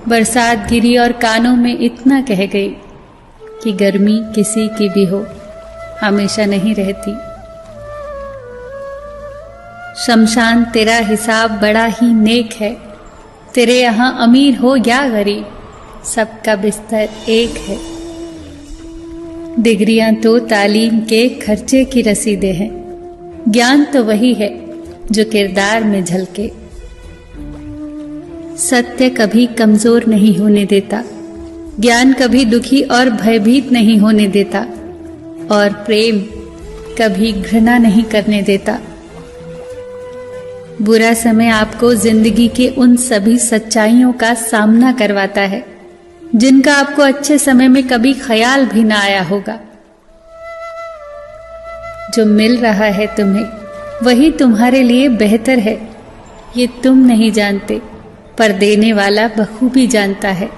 बरसात गिरी और कानों में इतना कह गई कि गर्मी किसी की भी हो, हमेशा नहीं रहती। शमशान तेरा हिसाब बड़ा ही नेक है, तेरे यहाँ अमीर हो या गरीब, सबका बिस्तर एक है। डिग्रियां तो तालीम के खर्चे की रसीदें हैं, ज्ञान तो वही है जो किरदार में झलके। सत्य कभी कमजोर नहीं होने देता, ज्ञान कभी दुखी और भयभीत नहीं होने देता, और प्रेम कभी घृणा नहीं करने देता। बुरा समय आपको जिंदगी के उन सभी सच्चाइयों का सामना करवाता है जिनका आपको अच्छे समय में कभी ख्याल भी ना आया होगा। जो मिल रहा है तुम्हें वही तुम्हारे लिए बेहतर है, ये तुम नहीं जानते, पर देने वाला बखूबी जानता है।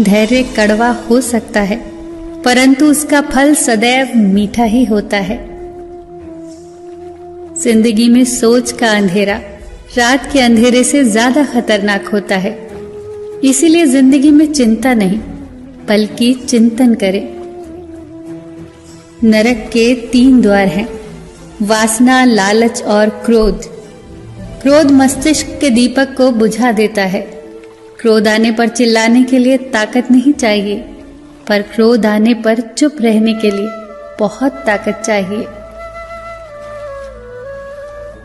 धैर्य कड़वा हो सकता है, परंतु उसका फल सदैव मीठा ही होता है। जिंदगी में सोच का अंधेरा रात के अंधेरे से ज्यादा खतरनाक होता है, इसीलिए जिंदगी में चिंता नहीं बल्कि चिंतन करें। नरक के 3 द्वार हैं, वासना, लालच और क्रोध। क्रोध मस्तिष्क के दीपक को बुझा देता है। क्रोध आने पर चिल्लाने के लिए ताकत नहीं चाहिए, पर क्रोध आने पर चुप रहने के लिए बहुत ताकत चाहिए।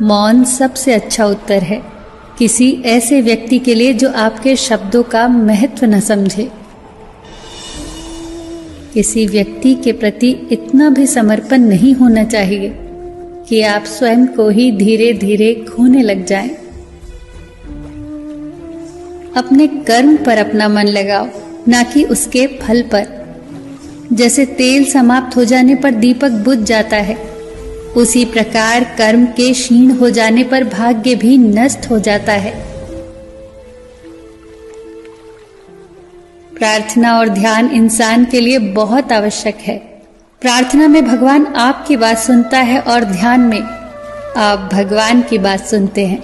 मौन सबसे अच्छा उत्तर है किसी ऐसे व्यक्ति के लिए जो आपके शब्दों का महत्व न समझे। किसी व्यक्ति के प्रति इतना भी समर्पण नहीं होना चाहिए कि आप स्वयं को ही धीरे धीरे खोने लग जाएं। अपने कर्म पर अपना मन लगाओ, ना कि उसके फल पर। जैसे तेल समाप्त हो जाने पर दीपक बुझ जाता है, उसी प्रकार कर्म के क्षीण हो जाने पर भाग्य भी नष्ट हो जाता है। प्रार्थना और ध्यान इंसान के लिए बहुत आवश्यक है। प्रार्थना में भगवान आपकी बात सुनता है और ध्यान में आप भगवान की बात सुनते हैं।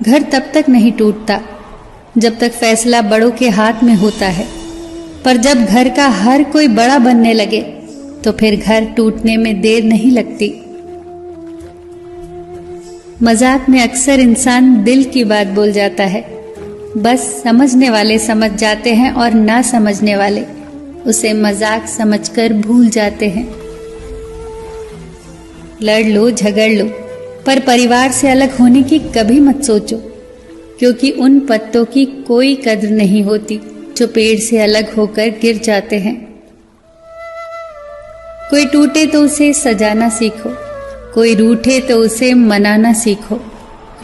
घर तब तक नहीं टूटता जब तक फैसला बड़ों के हाथ में होता है, पर जब घर का हर कोई बड़ा बनने लगे तो फिर घर टूटने में देर नहीं लगती। मजाक में अक्सर इंसान दिल की बात बोल जाता है, बस समझने वाले समझ जाते हैं और ना समझने वाले उसे मजाक समझकर भूल जाते हैं। लड़ लो, झगड़ लो, पर परिवार से अलग होने की कभी मत सोचो, क्योंकि उन पत्तों की कोई कद्र नहीं होती जो पेड़ से अलग होकर गिर जाते हैं। कोई टूटे तो उसे सजाना सीखो, कोई रूठे तो उसे मनाना सीखो।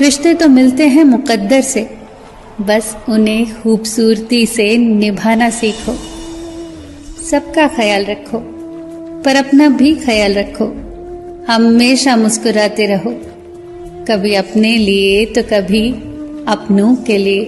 रिश्ते तो मिलते हैं मुकद्दर से, बस उन्हें खूबसूरती से निभाना सीखो। सबका ख्याल रखो, पर अपना भी ख्याल रखो। हमेशा मुस्कुराते रहो, कभी अपने लिए तो कभी अपनों के लिए।